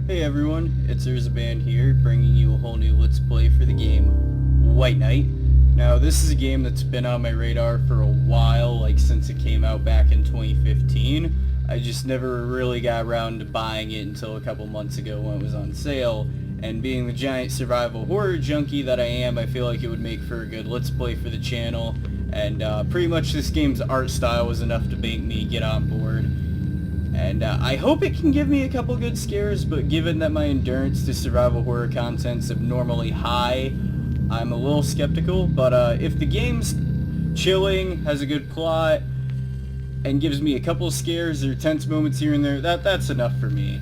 Hey everyone, it's Urzaban here, bringing you a whole new Let's Play for the game White Knight. Now this is a game that's been on my radar for a while, like since it came out back in 2015. I just never really got around to buying it until a couple months ago when it was on sale. And being the giant survival horror junkie that I am, I feel like it would make for a good Let's Play for the channel. And pretty much this game's art style was enough to make me get on board. And I hope it can give me a couple good scares, but given that my endurance to survival horror content's abnormally high, I'm a little skeptical. But if the game's chilling, has a good plot, and gives me a couple scares or tense moments here and there, that's enough for me.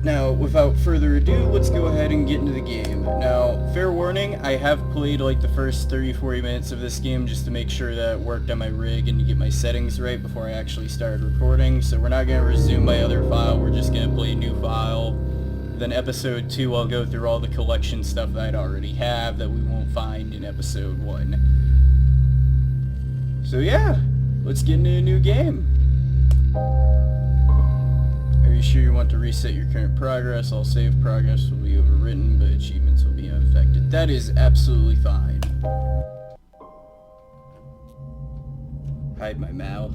Now, without further ado, let's go ahead and get into the game. Now, fair warning, I have played like the first 30-40 minutes of this game just to make sure that it worked on my rig and to get my settings right before I actually started recording, so we're not going to resume my other file, we're just going to play a new file. Then episode 2, I'll go through all the collection stuff that I'd already have that we won't find in episode 1. So yeah, let's get into a new game. Are you sure you want to reset your current progress? All save progress will be overwritten, but achievements will be unaffected. That is absolutely fine. Hide my mouse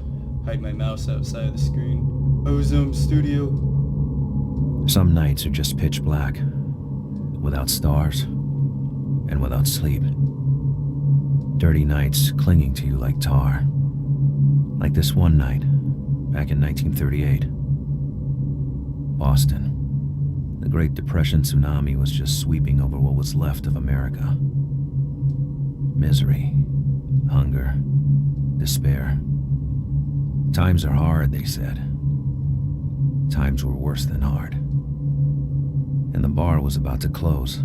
outside of the screen. Ozone Studio. Some nights are just pitch black, without stars, and without sleep. Dirty nights clinging to you like tar. Like this one night, back in 1938. Boston. The Great Depression tsunami was just sweeping over what was left of America. Misery, hunger, despair. Times are hard, they said. Times were worse than hard. And the bar was about to close.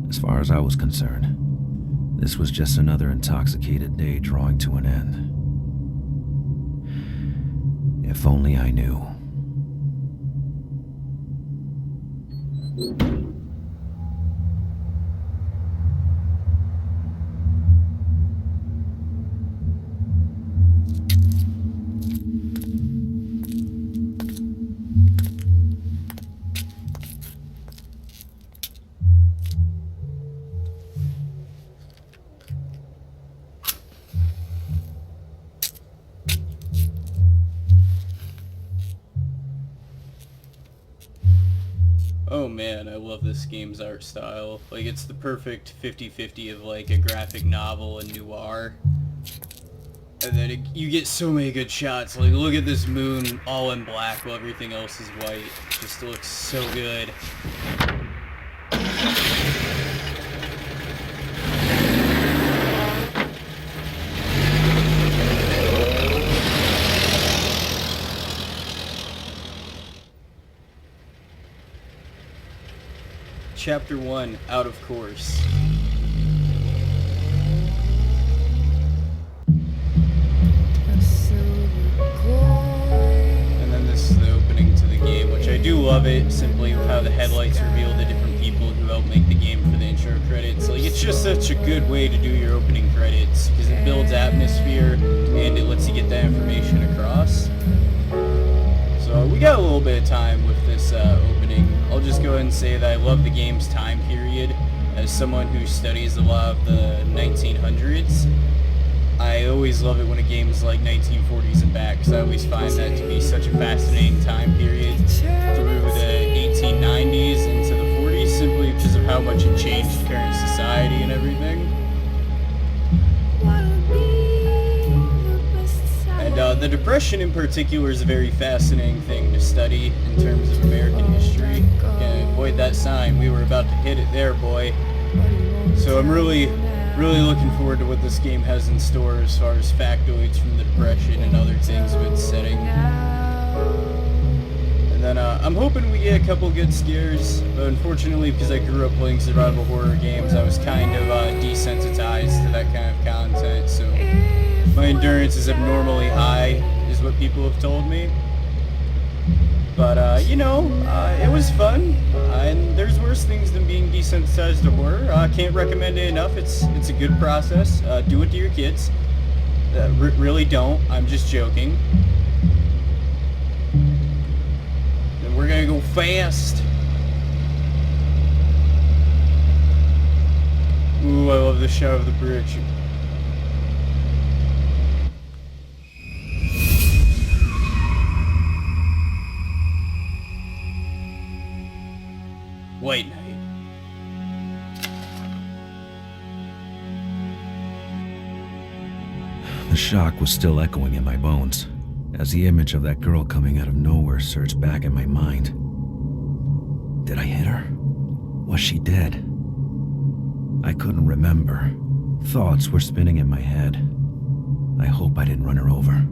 As far as I was concerned, this was just another intoxicated day drawing to an end. If only I knew. Oh man, I love this game's art style. Like, it's the perfect 50-50 of like a graphic novel and noir. And then you get so many good shots. Like, look at this moon all in black while everything else is white. It just looks so good. Chapter 1, Out of Course. And then this is the opening to the game, which I do love it, simply with how the headlights reveal the different people who help make the game for the intro credits. Like, it's just such a good way to do your opening credits, because it builds atmosphere, and it lets you get that information across. So we got a little bit of time with this opening. I'll just go ahead and say that I love the game's time period. As someone who studies a lot of the 1900s, I always love it when a game is like 1940s and back, because I always find that to be such a fascinating time period through the 1890s into the 40s, simply because of how much it changed current society and everything. The Depression in particular is a very fascinating thing to study in terms of American history. Can't avoid that sign. We were about to hit it there, boy. So I'm really looking forward to what this game has in store as far as factoids from the Depression and other things of its setting. And then I'm hoping we get a couple good scares, but unfortunately, because I grew up playing survival horror games, I was kind of desensitized to that kind of content, so my endurance is abnormally high, is what people have told me. But, you know, it was fun, and there's worse things than being desensitized to horror. Can't recommend it enough. It's a good process. Do it to your kids. Really don't. I'm just joking. gotta go fast. Ooh, I love the shot of the bridge. White Knight. The shock was still echoing in my bones as the image of that girl coming out of nowhere surged back in my mind. Did I hit her? Was she dead? I couldn't remember. Thoughts were spinning in my head. I hope I didn't run her over.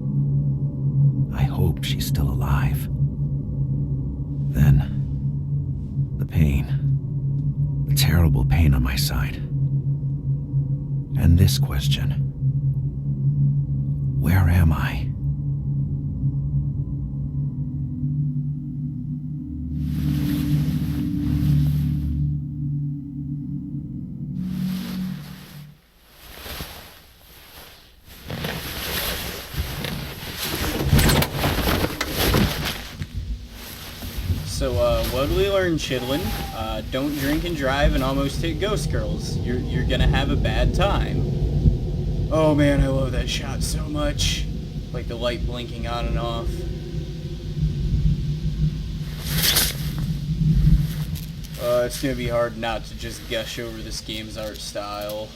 I hope she's still alive. Then, the pain. The terrible pain on my side. And this question. Where am I? So, what did we learn, Chidlin? Don't drink and drive and almost hit ghost girls. You're gonna have a bad time. Oh man, I love that shot so much. Like the light blinking on and off. It's gonna be hard not to just gush over this game's art style.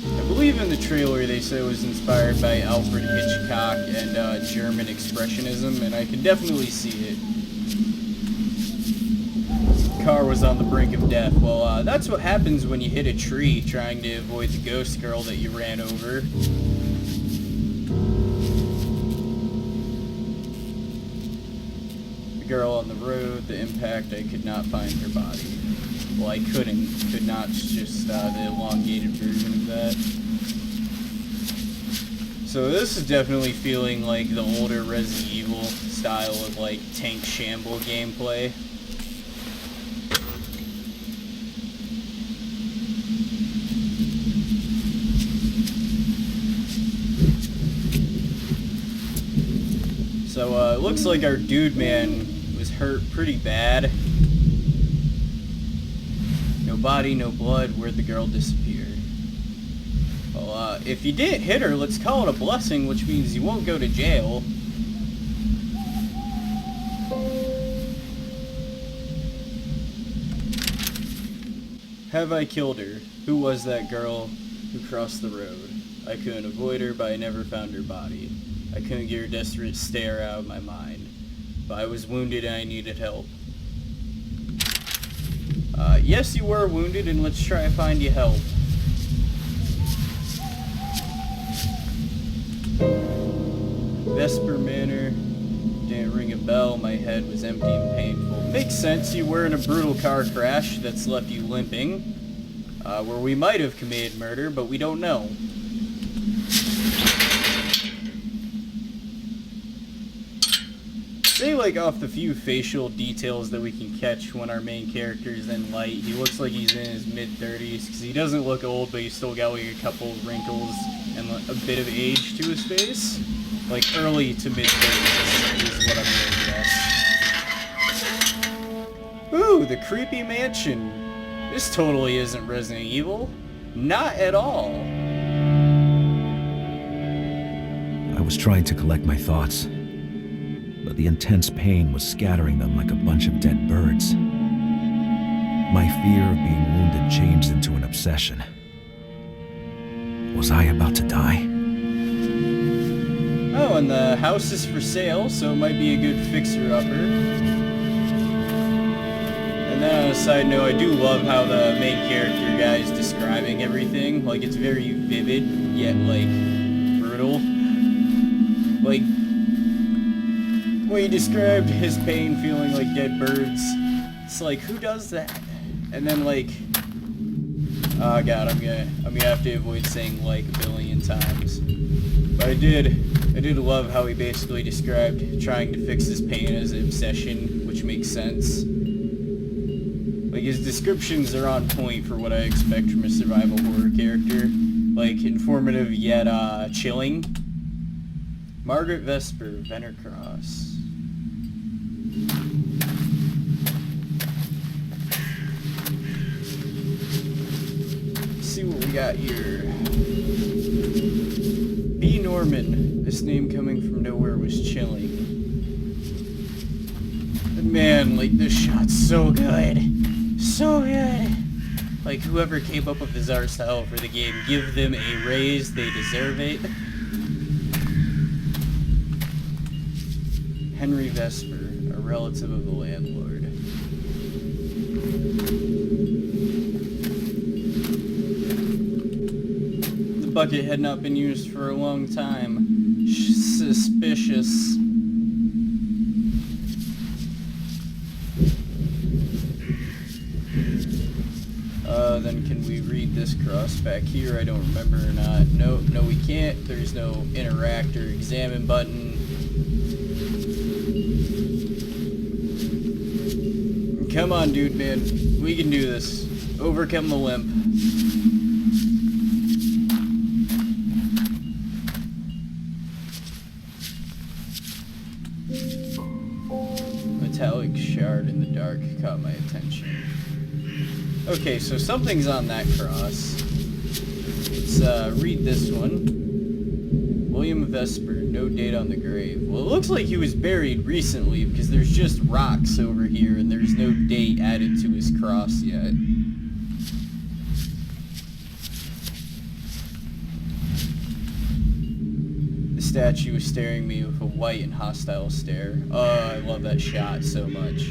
I believe in the trailer they said it was inspired by Alfred Hitchcock and German Expressionism, and I can definitely see it. Car was on the brink of death. Well, that's what happens when you hit a tree trying to avoid the ghost girl that you ran over. The girl on the road, the impact, I could not find her body. Well, I could not, just the elongated version of that. So this is definitely feeling like the older Resident Evil style of like tank shamble gameplay. So, it looks like our dude man was hurt pretty bad. No body, no blood, where'd the girl disappeared? Well, if you didn't hit her, let's call it a blessing, which means you won't go to jail. Have I killed her? Who was that girl who crossed the road? I couldn't avoid her, but I never found her body. I couldn't get her desperate stare out of my mind. But I was wounded and I needed help. Yes, you were wounded, and let's try to find you help. Vesper Manor. Didn't ring a bell. My head was empty and painful. Makes sense. You were in a brutal car crash that's left you limping. Where we might have committed murder, but we don't know. Say, like, off the few facial details that we can catch when our main character is in light, he looks like he's in his mid-30s, because he doesn't look old, but he's still got, like, a couple wrinkles and a bit of age to his face. Like, early to mid-30s is what I'm gonna guess. Ooh, the creepy mansion. This totally isn't Resident Evil. Not at all. I was trying to collect my thoughts, but the intense pain was scattering them like a bunch of dead birds. My fear of being wounded changed into an obsession. Was I about to die? Oh, and the house is for sale, so it might be a good fixer-upper. And then on a side note, I do love how the main character guy is describing everything. Like, it's very vivid, yet, like, brutal. Like, when he described his pain feeling like dead birds, it's like, who does that? And then, like, oh god, I'm gonna have to avoid saying like a billion times. But I did love how he basically described trying to fix his pain as an obsession, which makes sense. Like, his descriptions are on point for what I expect from a survival horror character. Like, informative yet chilling. Margaret Vesper, Venner Cross. Let's see what we got here. B. Norman. This name coming from nowhere was chilling. But man, like, this shot's so good. So good. Like, whoever came up with this art style for the game, give them a raise. They deserve it. Henry Vesper, a relative of the landlord. The bucket had not been used for a long time. Suspicious. Then can we read this cross back here? I don't remember or not. No, we can't. There's no interact or examine button. Come on, dude, man. We can do this. Overcome the limp. Metallic shard in the dark caught my attention. Okay, so something's on that cross. Let's read this one. William Vesper, no date on the grave. Well, it looks like he was buried recently because there's just rocks over here and there's no date added to his cross yet. The statue was staring at me with a white and hostile stare. Oh, I love that shot so much.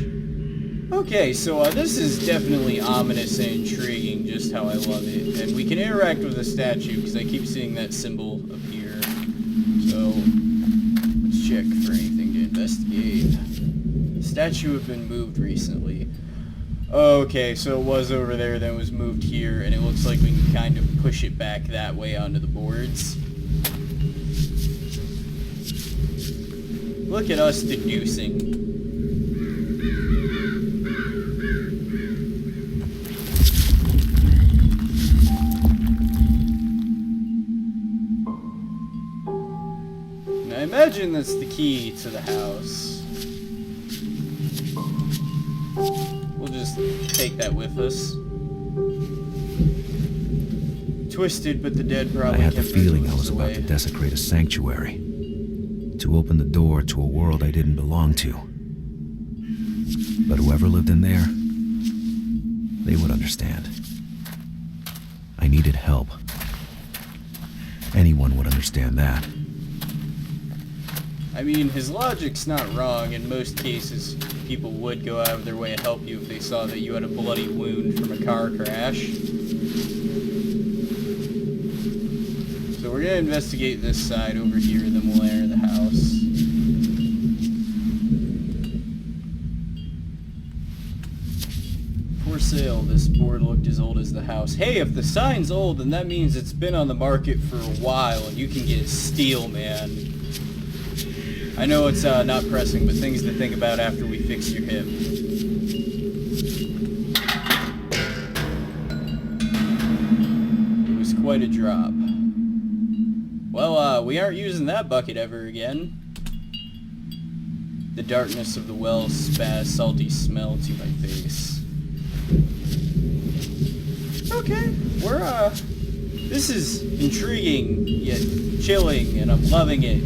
Okay, so this is definitely ominous and intriguing, just how I love it. And we can interact with the statue, because I keep seeing that symbol appear. So, let's check for anything to investigate. The statue had been moved recently. Okay, so it was over there, then it was moved here, and it looks like we can kind of push it back that way onto the boards. Look at us deducing. I imagine that's the key to the house. We'll just take that with us. Twisted, but the dead probably I had the kept their feeling I roots was about away. to desecrate a sanctuary, to open the door to a world I didn't belong to. But whoever lived in there, they would understand. I needed help. Anyone would understand that. I mean, his logic's not wrong. In most cases, people would go out of their way to help you if they saw that you had a bloody wound from a car crash. So we're gonna investigate this side over here, then we'll enter the house. For sale, this board looked as old as the house. Hey, if the sign's old, then that means it's been on the market for a while, and you can get a steal, man. I know it's not pressing, but things to think about after we fix your hip. It was quite a drop. Well, we aren't using that bucket ever again. The darkness of the well spat a salty smell to my face. Okay, this is intriguing, yet chilling, and I'm loving it.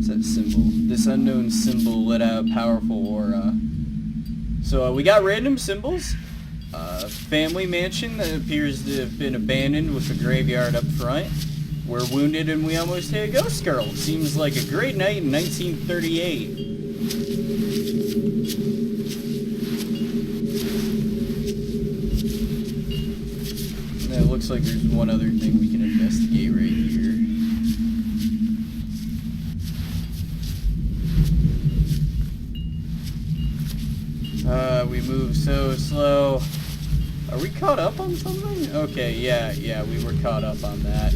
That symbol. This unknown symbol lit out a powerful aura. So we got random symbols. Family mansion that appears to have been abandoned with a graveyard up front. We're wounded and we almost hit a ghost girl. Seems like a great night in 1938. And it looks like there's one other thing we can investigate right here. We move so slow. Are we caught up on something? Okay, yeah, we were caught up on that.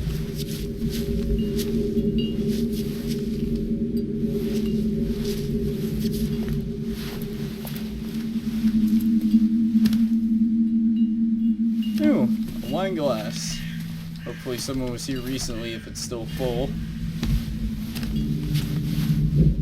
Ooh, a wine glass. Hopefully someone was here recently if it's still full.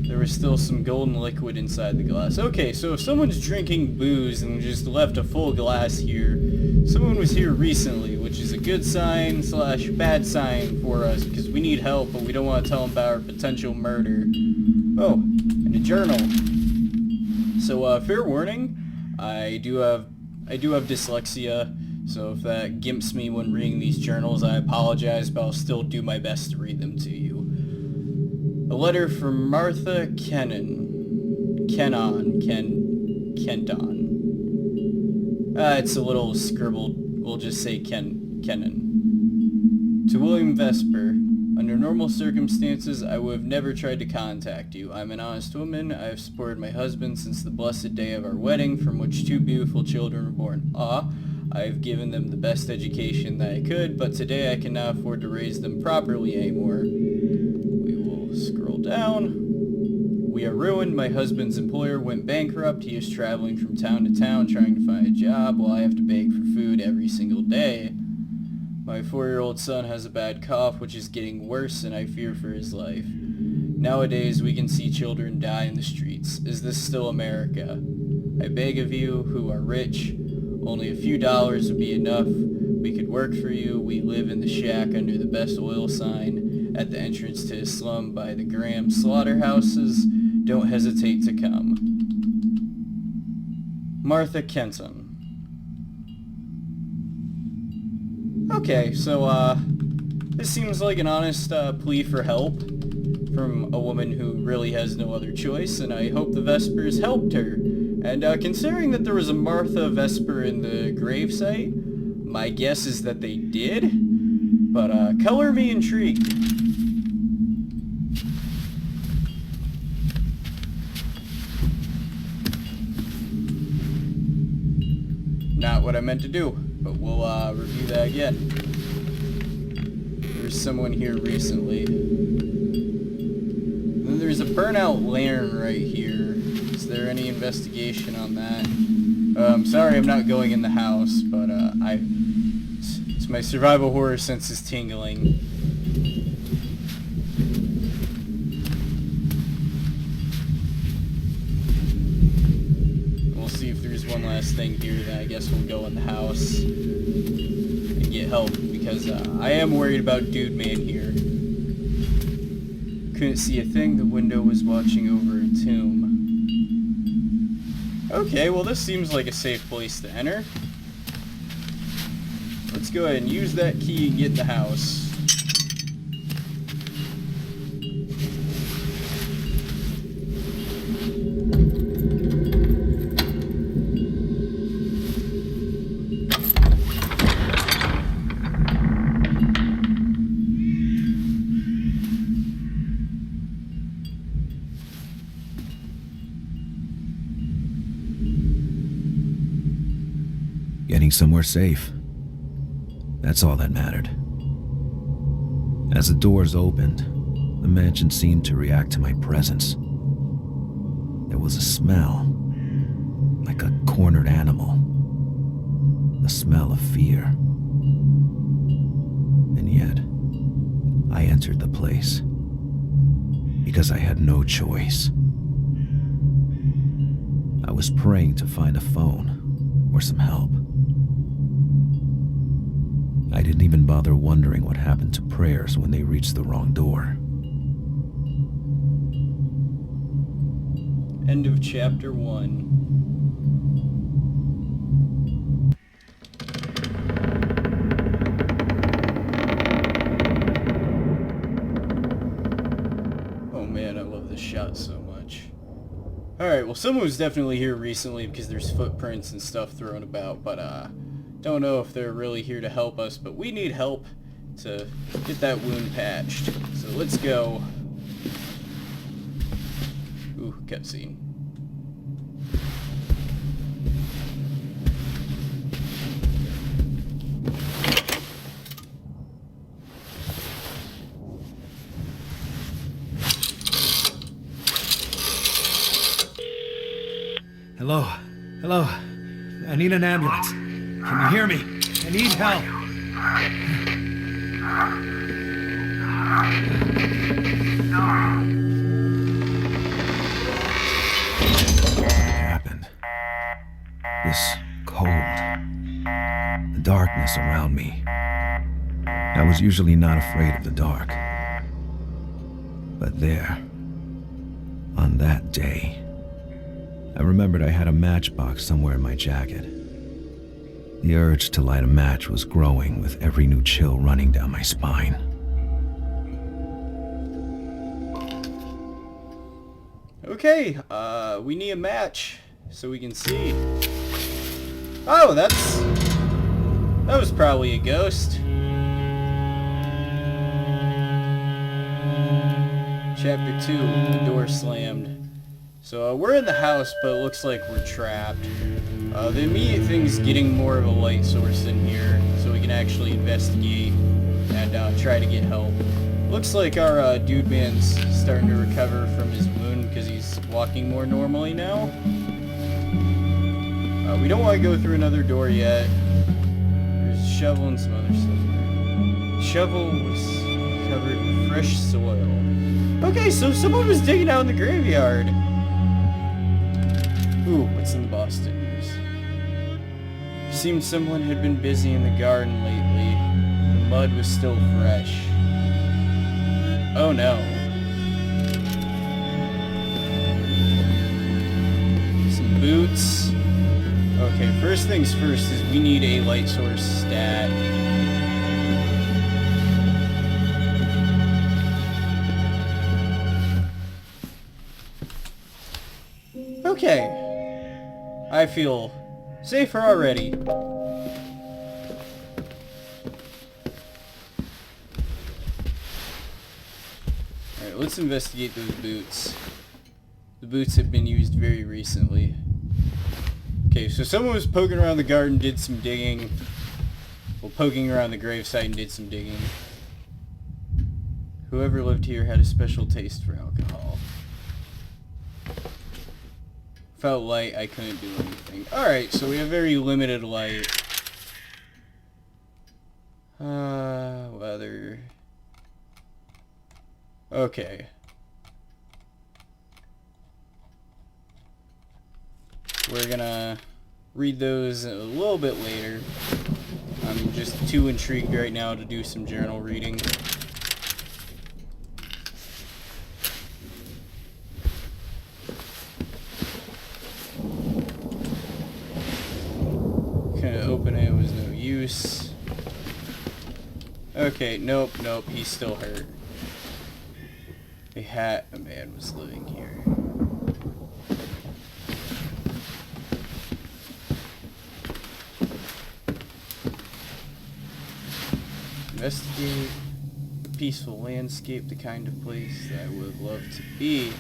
There was still some golden liquid inside the glass. Okay, so if someone's drinking booze and just left a full glass here, someone was here recently, which is a good sign slash bad sign for us, because we need help, but we don't want to tell them about our potential murder. Oh, and a journal. So, fair warning, I do have dyslexia, so if that gimps me when reading these journals, I apologize, but I'll still do my best to read them to you. A letter from Martha Kenton. It's a little scribbled. We'll just say Kennan. To William Vesper. Under normal circumstances, I would have never tried to contact you. I'm an honest woman. I have supported my husband since the blessed day of our wedding, from which 2 beautiful children were born. I have given them the best education that I could, but today I cannot afford to raise them properly anymore. Scroll down. We are ruined. My husband's employer went bankrupt. He is traveling from town to town trying to find a job while I have to beg for food every single day. My 4-year-old son has a bad cough which is getting worse and I fear for his life. Nowadays we can see children die in the streets. Is this still America? I beg of you who are rich, only a few dollars would be enough. We could work for you. We live in the shack under the best oil sign at the entrance to his slum by the Graham slaughterhouses. Don't hesitate to come. Martha Kenton. Okay, so, this seems like an honest, plea for help from a woman who really has no other choice, and I hope the Vespers helped her. And, considering that there was a Martha Vesper in the gravesite, my guess is that they did, but, color me intrigued. Not what I meant to do, but we'll review that again. There's someone here recently. And then there's a burnout lantern right here. Is there any investigation on that? I'm sorry I'm not going in the house, but it's my survival horror sense is tingling. See if there's one last thing here, then I guess we'll go in the house and get help, because I am worried about Dude Man here. Couldn't see a thing, the window was watching over a tomb. Okay, well this seems like a safe place to enter. Let's go ahead and use that key and get in the house. Getting somewhere safe. That's all that mattered. As the doors opened, the mansion seemed to react to my presence. There was a smell, like a cornered animal. The smell of fear. And yet, I entered the place because I had no choice. I was praying to find a phone or some help. I didn't even bother wondering what happened to prayers when they reached the wrong door. End of chapter 1. Oh man, I love this shot so much. Alright, well someone was definitely here recently because there's footprints and stuff thrown about, but don't know if they're really here to help us, but we need help to get that wound patched. So let's go. Ooh, cutscene. Hello? Hello? I need an ambulance. Can you hear me? I need help. Happened. This cold, the darkness around me. I was usually not afraid of the dark. But there, on that day, I remembered I had a matchbox somewhere in my jacket. The urge to light a match was growing with every new chill running down my spine. Okay, we need a match so we can see. Oh, that was probably a ghost. Chapter 2, the door slammed. So we're in the house, but it looks like we're trapped. The immediate thing's getting more of a light source in here, so we can actually investigate and try to get help. Looks like our dude man's starting to recover from his wound because he's walking more normally now. We don't want to go through another door yet. There's a shovel and some other stuff. The shovel was covered with fresh soil. Okay, so someone was digging out in the graveyard. Ooh, what's in the Boston News? Seemed someone had been busy in the garden lately. The mud was still fresh. Oh no. Some boots. Okay, first things first is we need a light source stat. Okay. I feel safer already. Alright, let's investigate those boots. The boots have been used very recently. Okay, so someone was poking around the garden, did some digging. Well, poking around the gravesite and did some digging. Whoever lived here had a special taste for alcohol. Without light, I couldn't do anything. Alright, so we have very limited light. Weather. Okay. We're gonna read those a little bit later. I'm just too intrigued right now to do some journal reading. Open it was no use. Okay, nope, he's still hurt. A man was living here. Investigate a peaceful landscape, the kind of place that I would love to be.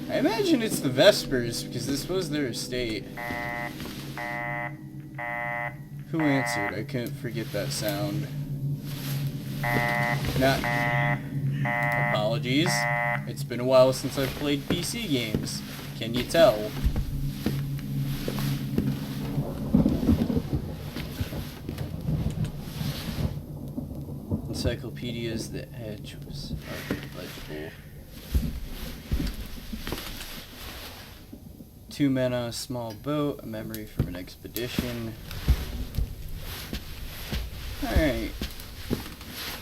I imagine it's the Vespers, because this was their estate. Who answered? I couldn't forget that sound. Not... Apologies. It's been a while since I've played PC games. Can you tell? Encyclopedias, the edge was legible. 2 men on a small boat, a memory from an expedition. Alright.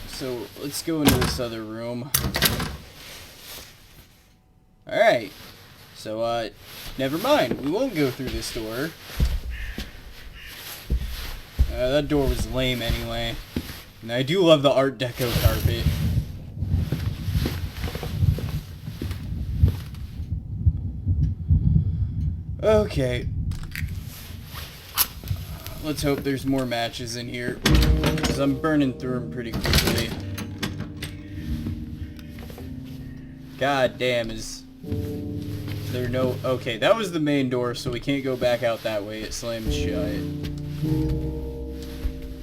So, let's go into this other room. Alright. So, never mind. We won't go through this door. That door was lame anyway. And I do love the Art Deco carpet. Okay. Let's hope there's more matches in here, because I'm burning through them pretty quickly. God damn, is there no... Okay, that was the main door, so we can't go back out that way. It slammed shut.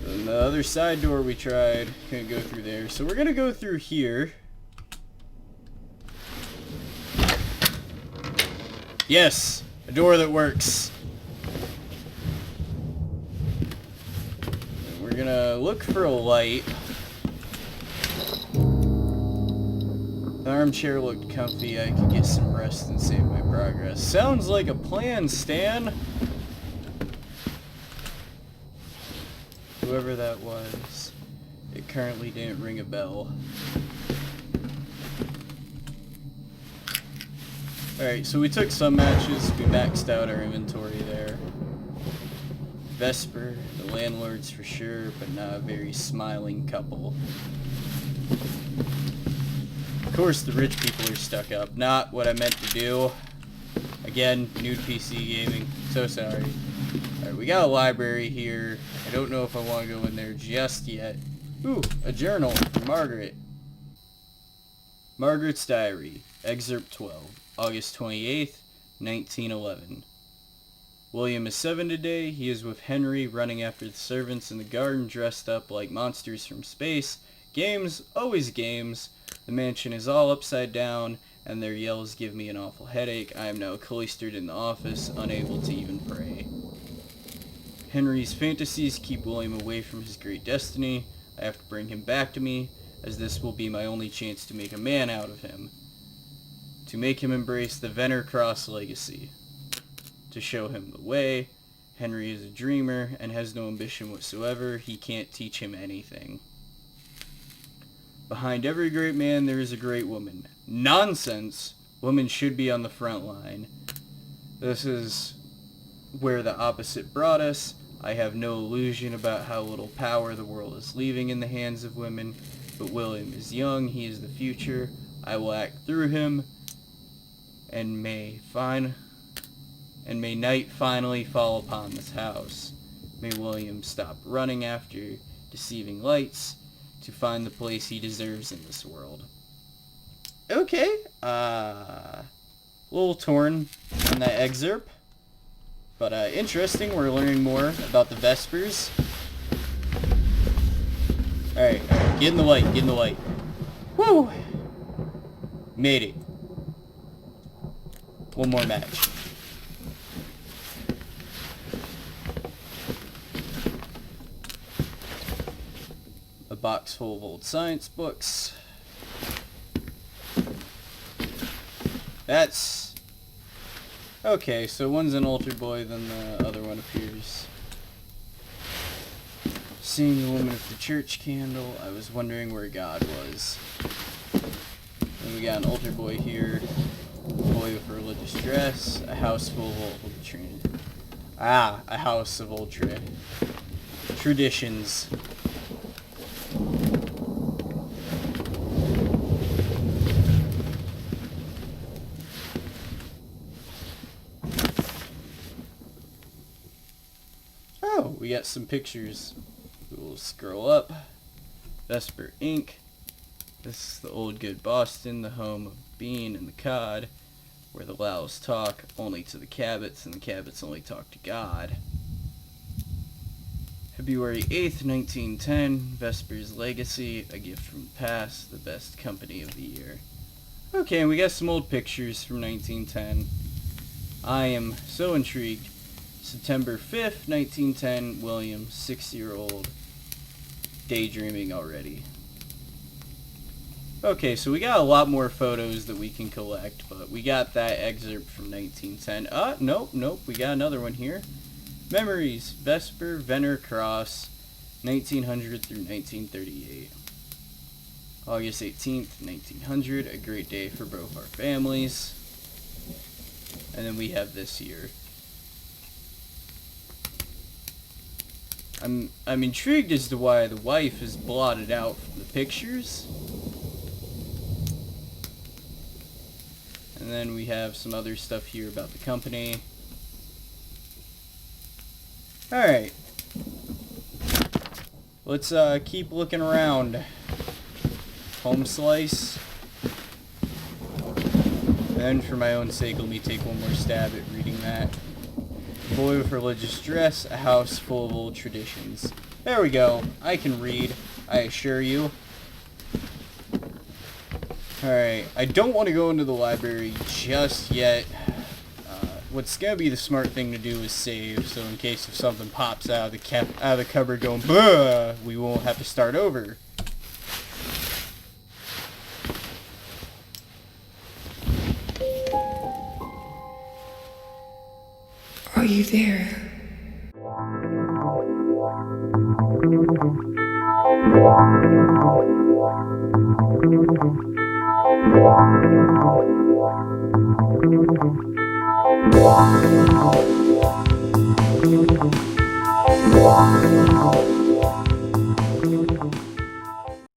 And the other side door we tried, couldn't go through there. So we're gonna go through here. Yes! A door that works. And we're gonna look for a light. The armchair looked comfy. I could get some rest and save my progress. Sounds like a plan, Stan. Whoever that was, it currently didn't ring a bell. Alright, so we took some matches, we maxed out our inventory there. Vesper, the landlords for sure, but not a very smiling couple. Of course the rich people are stuck up, not what I meant to do. Again, nude PC gaming, so sorry. Alright, we got a library here. I don't know if I want to go in there just yet. Ooh, a journal from Margaret. Margaret's diary, excerpt 12, August 28th, 1911. William is 7 today. He is with Henry, running after the servants in the garden, dressed up like monsters from space. Games, always games. The mansion is all upside down, and their yells give me an awful headache. I am now cloistered in the office, unable to even pray. Henry's fantasies keep William away from his great destiny. I have to bring him back to me, as this will be my only chance to make a man out of him. To make him embrace the Venner Cross legacy. To show him the way. Henry is a dreamer and has no ambition whatsoever. He can't teach him anything. Behind every great man there is a great woman. Nonsense! Women should be on the front line. This is where the opposite brought us. I have no illusion about how little power the world is leaving in the hands of women, but William is young, he is the future. I will act through him, and may night finally fall upon this house. May William stop running after deceiving lights to find the place he deserves in this world. Okay, a little torn on that excerpt. But interesting, we're learning more about the Vespers. Alright, get in the light, get in the light. Woo! Made it. One more match. A box full of old science books. That's... okay, so one's an altar boy, then the other one appears. Seeing the woman with the church candle, I was wondering where God was. Then we got an altar boy here, a boy with religious dress, a house full of old a house of old traditions. Oh, we got some pictures. We'll scroll up. Vesper Inc. This is the old good Boston, the home of Bean and the Cod, where the Lows talk only to the Cabots, and the Cabots only talk to God. February 8th, 1910, Vesper's Legacy, a gift from the past, the best company of the year. Okay, and we got some old pictures from 1910. I am so intrigued. September 5th, 1910, William, 6-year-old, daydreaming already. Okay, so we got a lot more photos that we can collect, but we got that excerpt from 1910. Nope, we got another one here. Memories, Vesper, Venner Cross, 1900 through 1938. August 18th, 1900, a great day for both our families. And then we have this year. I'm intrigued as to why the wife is blotted out from the pictures. And then we have some other stuff here about the company. Alright. Let's keep looking around. Home slice. And for my own sake, let me take one more stab at reading that. Boy with religious dress, a house full of old traditions. There we go. I can read, I assure you. Alright, I don't want to go into the library just yet. what's gonna be the smart thing to do is save, so in case if something pops out of the cupboard going, "Buh," we won't have to start over. Are you there?